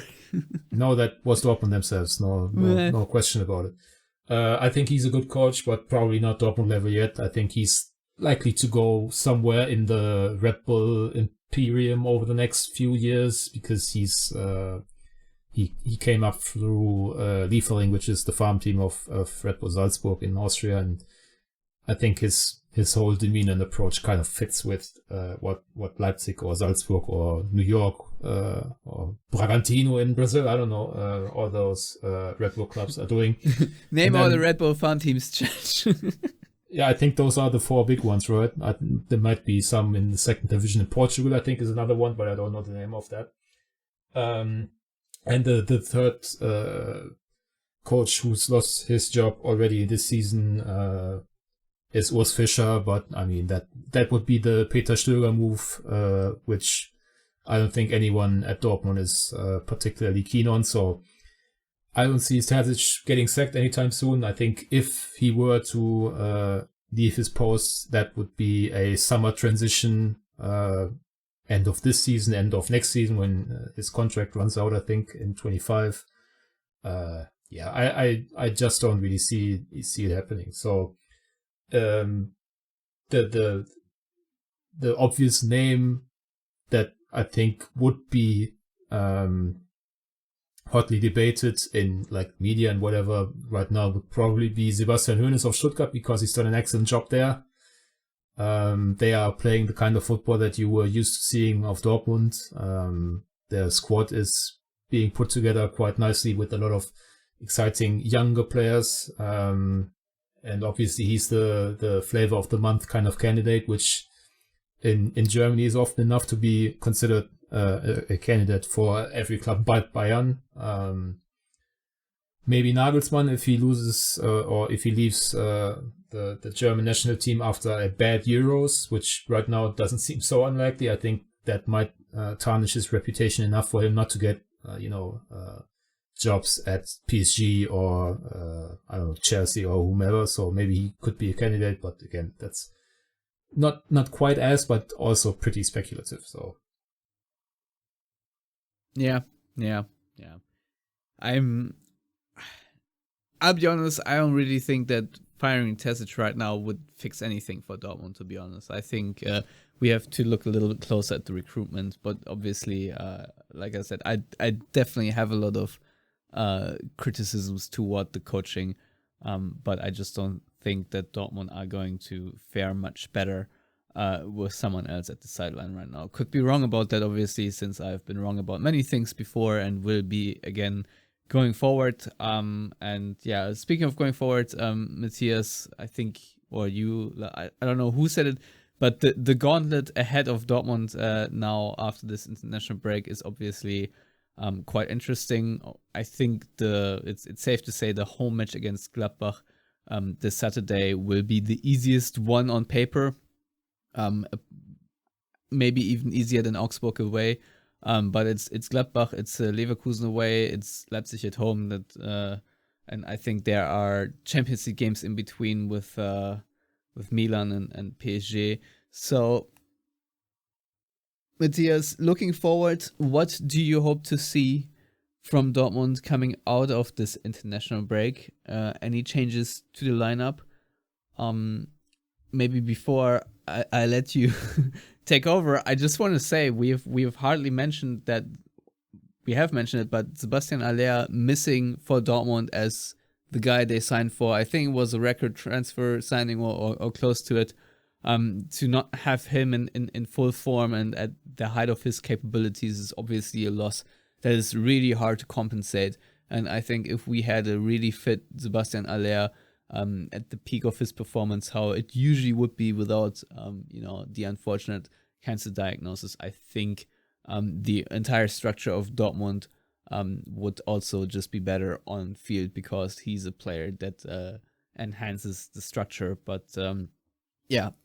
Speaker 5: No, that was Dortmund themselves. No question about it. I think he's a good coach, but probably not Dortmund level yet. I think he's likely to go somewhere in the Red Bull Imperium over the next few years, because he came up through Liefering, which is the farm team of Red Bull Salzburg in Austria, and I think his whole demeanor and approach kind of fits with what Leipzig or Salzburg or New York or Bragantino in Brazil, I don't know, all those Red Bull clubs are doing.
Speaker 3: Name all the Red Bull farm teams, Church.
Speaker 5: Yeah, I think those are the 4 big ones, right? There might be some in the second division in Portugal, I think is another one, but I don't know the name of that. And the third coach who's lost his job already this season is Urs Fischer, but I mean that would be the Peter Stöger move, which I don't think anyone at Dortmund is particularly keen on. So I don't see Terzic getting sacked anytime soon. I think if he were to leave his post, that would be a summer transition, end of this season, end of next season when his contract runs out, I think, in 25. I just don't really see it happening. So the obvious name that I think would be hotly debated in like media and whatever right now would probably be Sebastian Hoeneß of Stuttgart, because he's done an excellent job there. They are playing the kind of football that you were used to seeing of Dortmund. Their squad is being put together quite nicely with a lot of exciting younger players. And obviously he's the flavor of the month kind of candidate, which in Germany is often enough to be considered a candidate for every club but Bayern. Maybe Nagelsmann if he loses or if he leaves the German national team after a bad Euros, which right now doesn't seem so unlikely. I think that might tarnish his reputation enough for him not to get jobs at PSG or I don't know, Chelsea or whomever. So maybe he could be a candidate, but again, that's not quite as, but also pretty speculative. So
Speaker 3: Yeah. I'll be honest, I don't really think that firing Terzic right now would fix anything for Dortmund, to be honest. I think we have to look a little bit closer at the recruitment, but obviously, like I said, I definitely have a lot of criticisms toward the coaching, but I just don't think that Dortmund are going to fare much better with someone else at the sideline right now. Could be wrong about that, obviously, since I've been wrong about many things before and will be again going forward. And yeah, speaking of going forward, Matthias, I think, or you, I don't know who said it, but the gauntlet ahead of Dortmund now after this international break is obviously quite interesting. I think it's safe to say the home match against Gladbach this Saturday will be the easiest one on paper. Maybe even easier than Augsburg away. But it's Gladbach, it's Leverkusen away, it's Leipzig at home. And I think there are Champions League games in between with Milan and PSG. So, Matthias, looking forward, what do you hope to see from Dortmund coming out of this international break? Any changes to the lineup? Maybe before I let you take over, I just want to say we've hardly mentioned that. We have mentioned it, but Sebastian Aller missing for Dortmund as the guy they signed for. I think it was a record transfer signing or close to it. To not have him in full form and at the height of his capabilities is obviously a loss that is really hard to compensate. And I think if we had a really fit Sebastian Aller at the peak of his performance, how it usually would be without the unfortunate cancer diagnosis, I think the entire structure of Dortmund would also just be better on field because he's a player that enhances the structure. But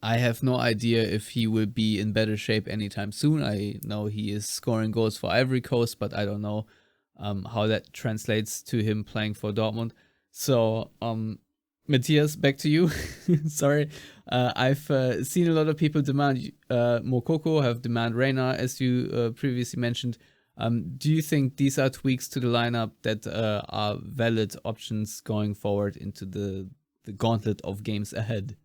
Speaker 3: I have no idea if he will be in better shape anytime soon. I know he is scoring goals for Ivory Coast, but I don't know how that translates to him playing for Dortmund. So Matthias, back to you. Sorry. I've seen a lot of people demand Mokoko, have demand Reina, as you previously mentioned. Do you think these are tweaks to the lineup that are valid options going forward into the gauntlet of games ahead?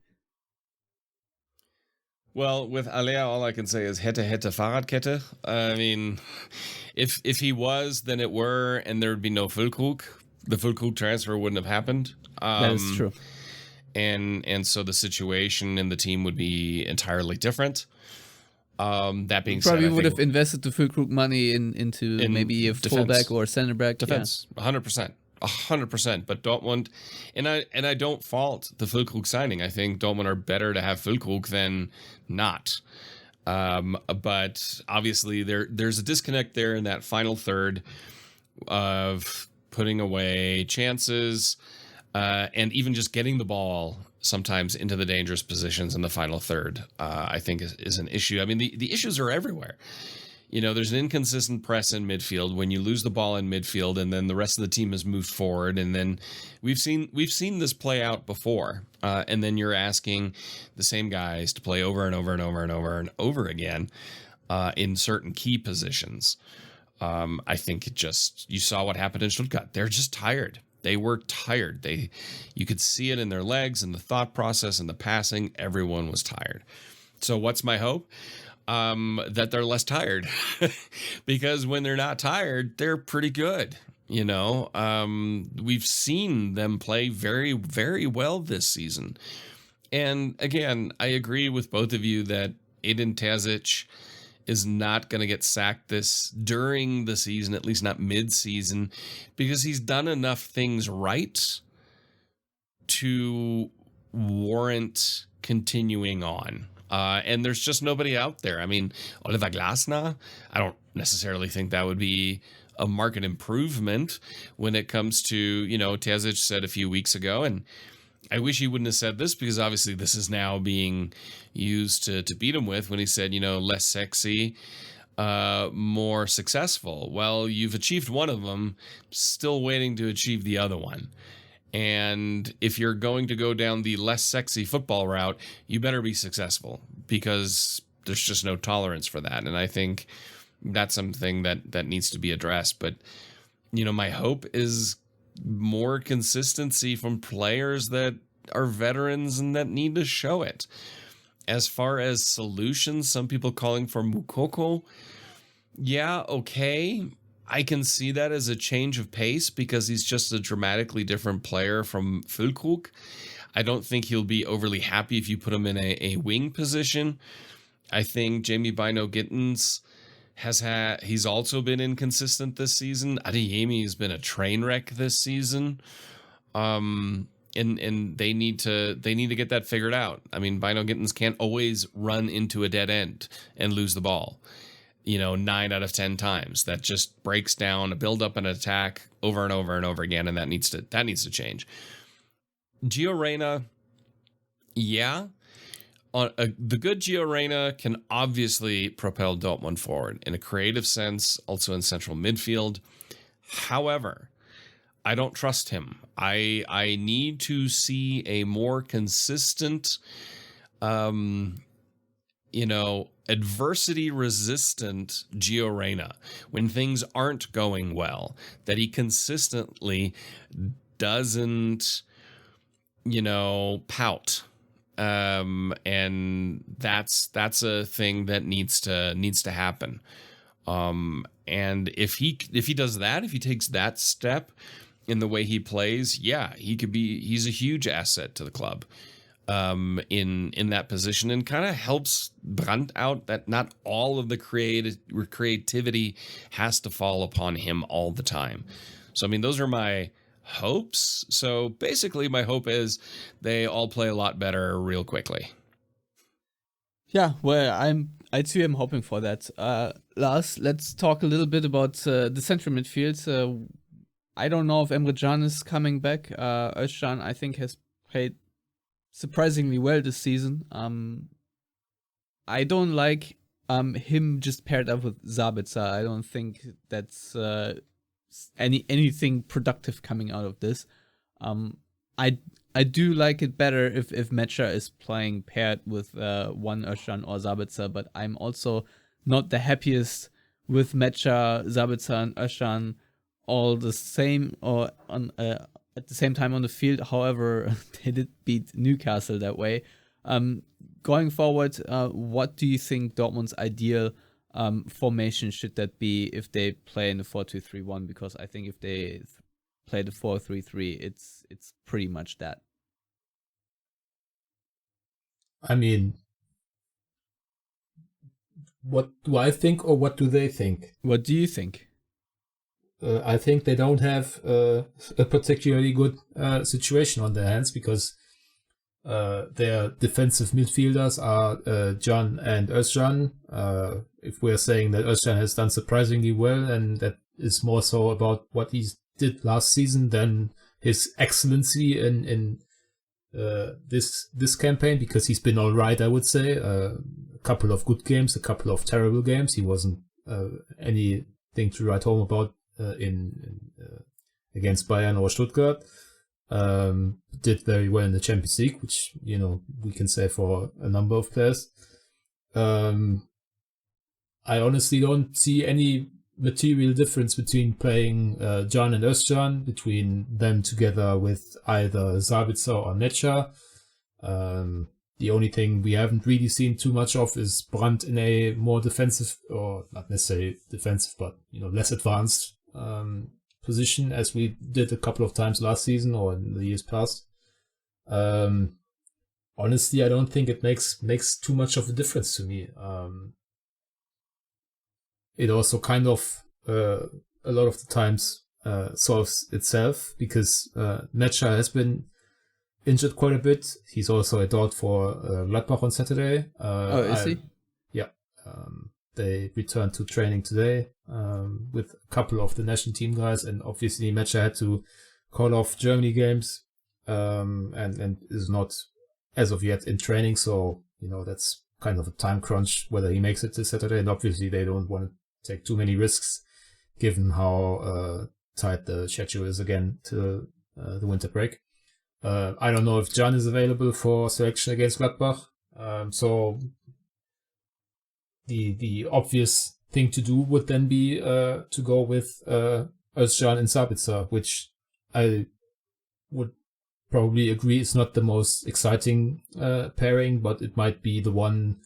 Speaker 6: Well, with Alea, all I can say is hätte Fahrradkette. I mean, if he was, then it were, and there would be no Füllkrug. The Füllkrug transfer wouldn't have happened.
Speaker 3: That is true.
Speaker 6: And so the situation in the team would be entirely different. That being said,
Speaker 3: probably would have invested the Füllkrug money into maybe a fullback or center back.
Speaker 6: Defense, 100%. 100%, but Dortmund, and I don't fault the Füllkrug signing. I think Dortmund are better to have Füllkrug than not. But obviously there's a disconnect there in that final third of putting away chances, and even just getting the ball sometimes into the dangerous positions in the final third, I think is an issue. I mean, the issues are everywhere. You know, there's an inconsistent press in midfield when you lose the ball in midfield, and then the rest of the team has moved forward, and then we've seen this play out before, and then you're asking the same guys to play over and over and over and over and over again in certain key positions. I think you saw what happened in Stuttgart. They're just tired. They were tired. You could see it in their legs and the thought process and the passing. Everyone was tired. So what's my hope? That they're less tired, because when they're not tired, they're pretty good. You know, we've seen them play very, very well this season. And again, I agree with both of you that Edin Terzic is not going to get sacked during the season, at least not mid-season, because he's done enough things right to warrant continuing on. And there's just nobody out there. I mean, Oliver Glasner, I don't necessarily think that would be a market improvement when it comes to, you know, Terzic said a few weeks ago, and I wish he wouldn't have said this, because obviously this is now being used to beat him with, when he said, you know, less sexy, more successful. Well, you've achieved one of them, still waiting to achieve the other one. And if you're going to go down the less sexy football route, you better be successful, because there's just no tolerance for that. And I think that's something that needs to be addressed. But, you know, my hope is more consistency from players that are veterans and that need to show it. As far as solutions, some people calling for Moukoko. Yeah, okay. I can see that as a change of pace, because he's just a dramatically different player from Füllkrug. I don't think he'll be overly happy if you put him in a wing position. I think Jamie Bynoe-Gittens he's also been inconsistent this season. Adeyemi has been a train wreck this season. And they need to get that figured out. I mean, Bynoe-Gittens can't always run into a dead end and lose the ball, you know, 9 out of 10 times. That just breaks down a build up and attack over and over and over again, and that needs to change. Gio Reyna, yeah. The good Gio Reyna can obviously propel Dortmund forward in a creative sense, also in central midfield. However, I don't trust him. I need to see a more consistent, adversity resistant Gio Reyna when things aren't going well, that he consistently doesn't, pout. And that's a thing that needs to happen. And if he does that, if he takes that step in the way he plays, yeah, he's a huge asset to the club. In that position, and kind of helps Brandt out that not all of the creativity has to fall upon him all the time. So, I mean, those are my hopes. So basically my hope is they all play a lot better real quickly.
Speaker 3: Yeah, well, I too am hoping for that. Lars, let's talk a little bit about the central midfield. I don't know if Emre Can is coming back. Özcan, I think, has played surprisingly well this season. I don't like him just paired up with Sabitzer. I don't think that's anything productive coming out of this. I do like it better if Mecha is playing paired with one Özcan or Sabitzer, but I'm also not the happiest with Mecha, Sabitzer, and Özcan all the same or on at the same time on the field. However, they did beat Newcastle that way. Going forward, what do you think Dortmund's ideal formation should that be if they play in the 4-2-3-1? Because I think if they play the 4-3-3, it's pretty much that.
Speaker 5: I mean, what do I think, or what do they think?
Speaker 3: What do you think?
Speaker 5: I think they don't have a particularly good situation on their hands, because their defensive midfielders are Can and Özcan. If we're saying that Özcan has done surprisingly well, and that is more so about what he's did last season than his excellency in this campaign, because he's been all right, I would say. A couple of good games, a couple of terrible games. He wasn't anything to write home about against Bayern or Stuttgart. Did very well in the Champions League, which, you know, we can say for a number of players. I honestly don't see any material difference between playing Can and Özcan, between them together with either Sabitzer or Netscher. The only thing we haven't really seen too much of is Brandt in a more defensive, or not necessarily defensive, but, you know, less advanced position, as we did a couple of times last season or in the years past. Honestly, I don't think it makes too much of a difference to me. It also kind of a lot of the times solves itself, because Netscher has been injured quite a bit. He's also a doubt for Gladbach on Saturday.
Speaker 3: Is he?
Speaker 5: Yeah. They returned to training today with a couple of the national team guys, and obviously Netscher had to call off Germany games and is not as of yet in training. So, you know, that's kind of a time crunch whether he makes it this Saturday, and obviously they don't want to take too many risks given how tight the schedule is again to the winter break. I don't know if Can is available for selection against Gladbach. So the obvious thing to do would then be to go with Özcan and Sabitzer, which I would probably agree is not the most exciting pairing, but it might be the one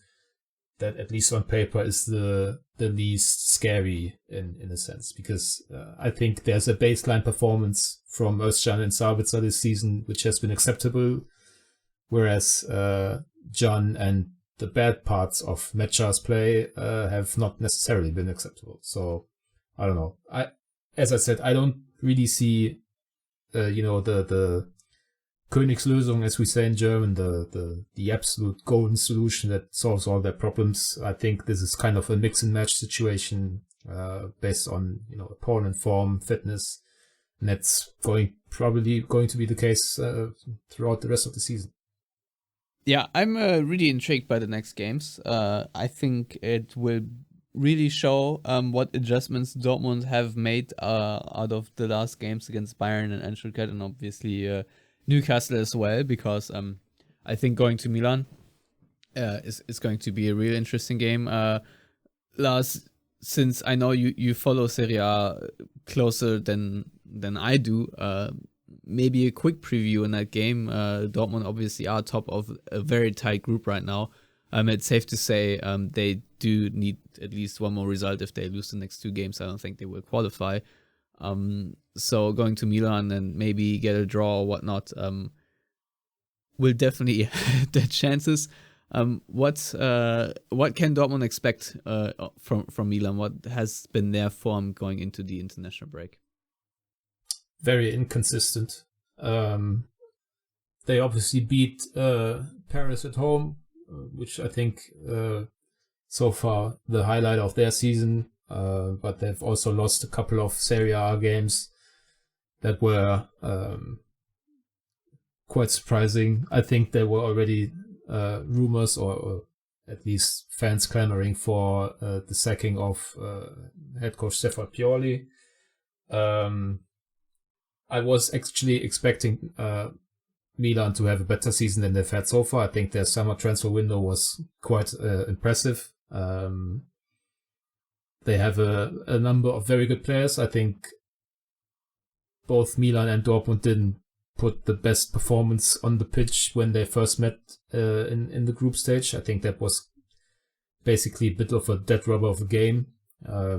Speaker 5: that, at least on paper, is the least scary in a sense, because I think there's a baseline performance from Özcan and Sabitzer this season which has been acceptable, whereas Can and the bad parts of Netscher's play have not necessarily been acceptable. So I don't know. As I said, I don't really see the Königslösung, as we say in German, the absolute golden solution that solves all their problems. I think this is kind of a mix and match situation based on, you know, opponent form, fitness, and that's probably going to be the case throughout the rest of the season.
Speaker 3: Yeah, I'm really intrigued by the next games. I think it will really show what adjustments Dortmund have made out of the last games against Bayern and Stuttgart, and obviously Newcastle as well, because I think going to Milan is going to be a real interesting game. Lars, since I know you follow Serie A closer than I do, maybe a quick preview in that game. Dortmund obviously are top of a very tight group right now. It's safe to say they do need at least one more result. If they lose the next two games, I don't think they will qualify. So going to Milan and maybe get a draw or whatnot will definitely add their chances. What can Dortmund expect from Milan? What has been their form going into the international break?
Speaker 5: Very inconsistent. They obviously beat Paris at home, which I think so far the highlight of their season. But they've also lost a couple of Serie A games that were quite surprising. I think there were already rumors, or at least fans clamoring for the sacking of head coach Stefan Pioli. I was actually expecting Milan to have a better season than they've had so far. I think their summer transfer window was quite impressive. They have a number of very good players. I think both Milan and Dortmund didn't put the best performance on the pitch when they first met in the group stage. I think that was basically a bit of a dead rubber of a game,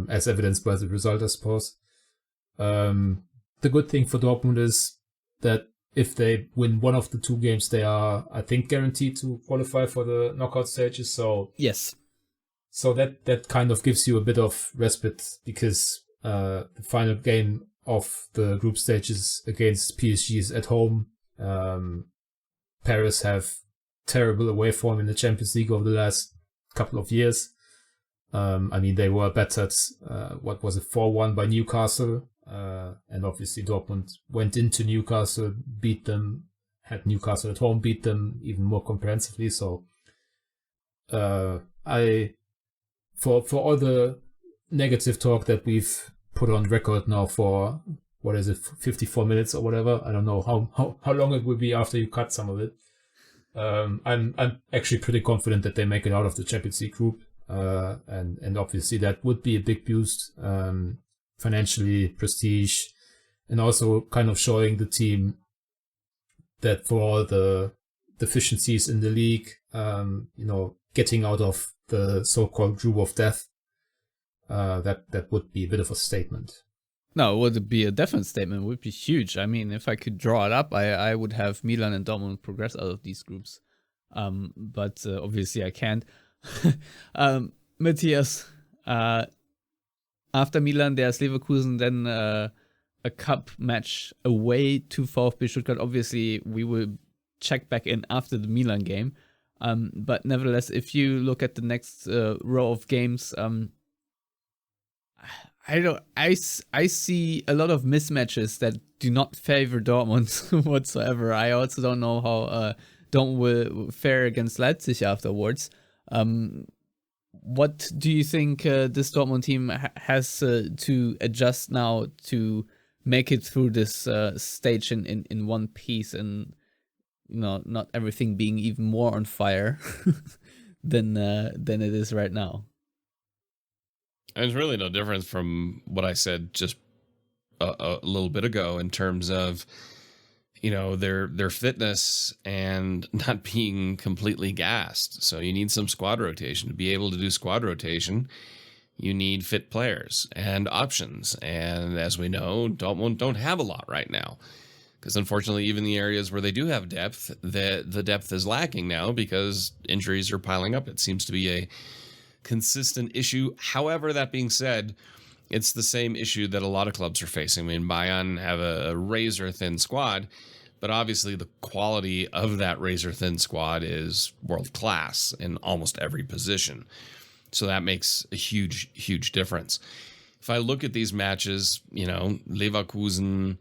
Speaker 5: as evidenced by the result, I suppose. The good thing for Dortmund is that if they win one of the two games, they are, I think, guaranteed to qualify for the knockout stages. So
Speaker 3: yes.
Speaker 5: So that kind of gives you a bit of respite, because the final game of the group stages against PSG is at home. Paris have terrible away form in the Champions League over the last couple of years. I mean, they were battered, 4-1 by Newcastle And obviously Dortmund went into Newcastle, beat them, had Newcastle at home, beat them even more comprehensively. So for all the negative talk that we've put on record now for, what is it, 54 minutes or whatever, I don't know how long it will be after you cut some of it. I'm actually pretty confident that they make it out of the Champions League group, and obviously that would be a big boost, financially, prestige, and also kind of showing the team that for all the deficiencies in the league, getting out of the so-called group of death, that would be a bit of a statement.
Speaker 3: No, it would be a definite statement. It would be huge. I mean, if I could draw it up, I would have Milan and Dortmund progress out of these groups. But obviously I can't. Matthias, after Milan, there's Leverkusen, then a cup match away to VfB Stuttgart. Obviously, we will check back in after the Milan game. But nevertheless, if you look at the next row of games, I see a lot of mismatches that do not favor Dortmund whatsoever. I also don't know how Dortmund will fare against Leipzig afterwards. What do you think this Dortmund team has to adjust now to make it through this stage in one piece, and not everything being even more on fire than it is right now?
Speaker 6: And it's really no difference from what I said just a little bit ago in terms of, their fitness and not being completely gassed. So you need some squad rotation. To be able to do squad rotation, you need fit players and options. And as we know, Dortmund don't have a lot right now. Because unfortunately, even the areas where they do have depth, the depth is lacking now because injuries are piling up. It seems to be a consistent issue. However, that being said, it's the same issue that a lot of clubs are facing. I mean, Bayern have a razor-thin squad, but obviously the quality of that razor-thin squad is world-class in almost every position. So that makes a huge, huge difference. If I look at these matches, Leverkusen,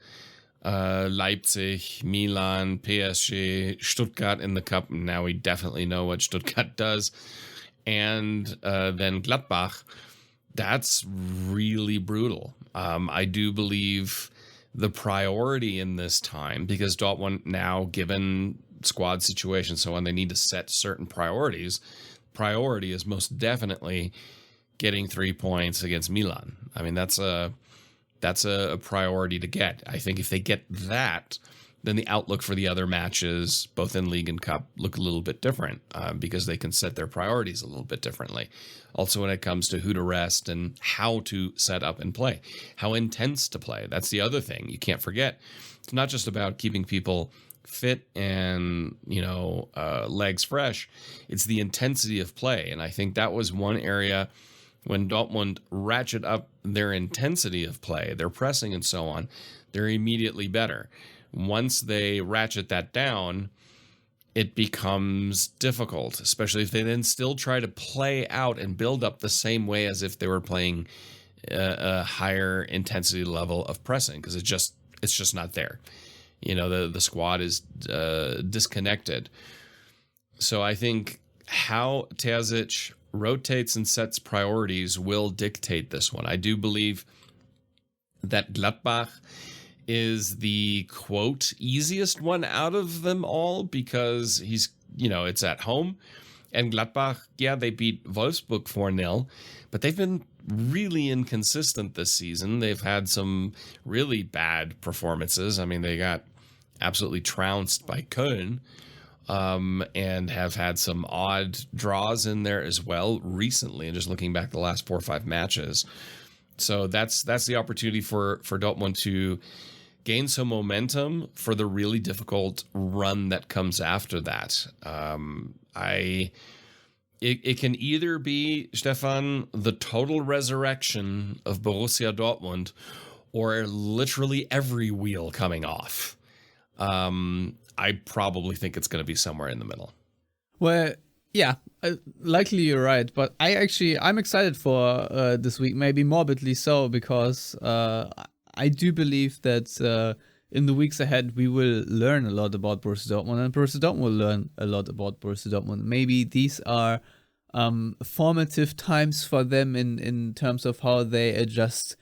Speaker 6: Leipzig, Milan, PSG, Stuttgart in the cup, and now we definitely know what Stuttgart does, and then Gladbach, that's really brutal. I do believe the priority in this time, because Dortmund now, given squad situation, so when they need to set certain priorities, priority is most definitely getting 3 points against Milan. I mean, that's a priority to get. I think if they get that, then the outlook for the other matches, both in League and Cup, look a little bit different because they can set their priorities a little bit differently. Also, when it comes to who to rest and how to set up and play, how intense to play. That's the other thing you can't forget. It's not just about keeping people fit and, legs fresh. It's the intensity of play. And I think that was one area when Dortmund ratchet up their intensity of play, their pressing and so on, they're immediately better. Once they ratchet that down, it becomes difficult, especially if they then still try to play out and build up the same way as if they were playing a higher intensity level of pressing, because it's just not there. The squad is disconnected. So I think how Terzic rotates and sets priorities will dictate this one. I do believe that Gladbach is the, quote, easiest one out of them all because he's, it's at home. And Gladbach, they beat Wolfsburg 4-0, but they've been really inconsistent this season. They've had some really bad performances. I mean, they got absolutely trounced by Köln, and have had some odd draws in there as well recently, and just looking back the last 4 or 5 matches. So that's the opportunity for Dortmund to gain some momentum for the really difficult run that comes after that. It can either be, Stefan, the total resurrection of Borussia Dortmund, or literally every wheel coming off. I probably think it's going to be somewhere in the middle.
Speaker 3: Well, yeah, likely you're right, but I'm excited for this week, maybe morbidly so, because I do believe that in the weeks ahead we will learn a lot about Borussia Dortmund, and Borussia Dortmund will learn a lot about Borussia Dortmund. Maybe these are formative times for them in terms of how they adjust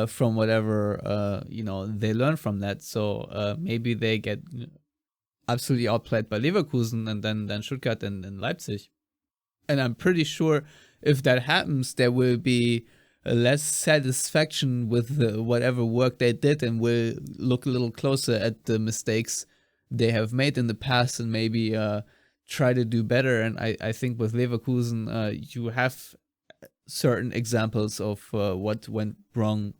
Speaker 3: from whatever they learn from that. So maybe they get absolutely outplayed by Leverkusen and then Stuttgart and Leipzig. And I'm pretty sure if that happens, there will be less satisfaction with whatever work they did, and will look a little closer at the mistakes they have made in the past and maybe try to do better. And I think with Leverkusen, you have certain examples of what went wrong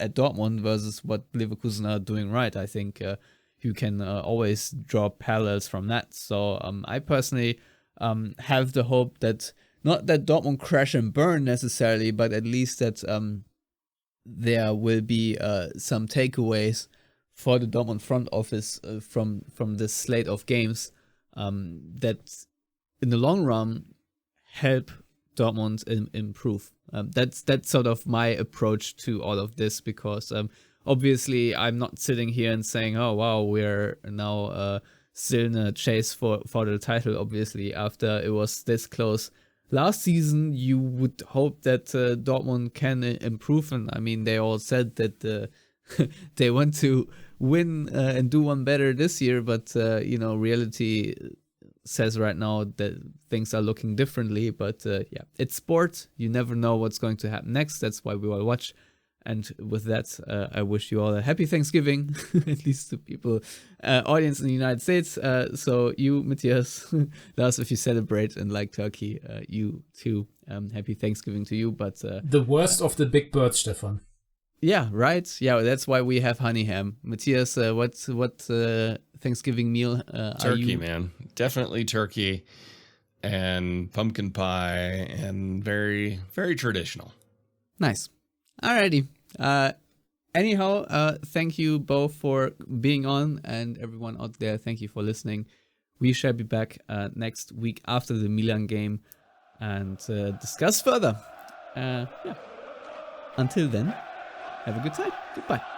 Speaker 3: at Dortmund versus what Leverkusen are doing right. I think you can always draw parallels from that. So I personally have the hope that not that Dortmund crash and burn necessarily, but at least that there will be some takeaways for the Dortmund front office from this slate of games that in the long run help Dortmund improve. That's sort of my approach to all of this, because obviously I'm not sitting here and saying, oh wow, we're now still in a chase for the title. Obviously, after it was this close last season, you would hope that Dortmund can improve. And I mean, they all said that they want to win and do one better this year, but reality says right now that things are looking differently. But it's sport. You never know what's going to happen next. That's why we all watch. And with that, I wish you all a happy Thanksgiving, at least to people, audience in the United States. So you, Matthias, Lars, if you celebrate and like turkey, you too, happy Thanksgiving to you. But
Speaker 5: the worst of the big birds, Stefan.
Speaker 3: Yeah, right. Yeah, that's why we have honey ham. Matthias, what Thanksgiving meal
Speaker 6: turkey,
Speaker 3: are you?
Speaker 6: Man. Definitely turkey and pumpkin pie and very, very traditional.
Speaker 3: Nice. Alrighty. Anyhow, thank you both for being on, and everyone out there, thank you for listening. We shall be back next week after the Milan game and discuss further. Until then, have a good time. Goodbye.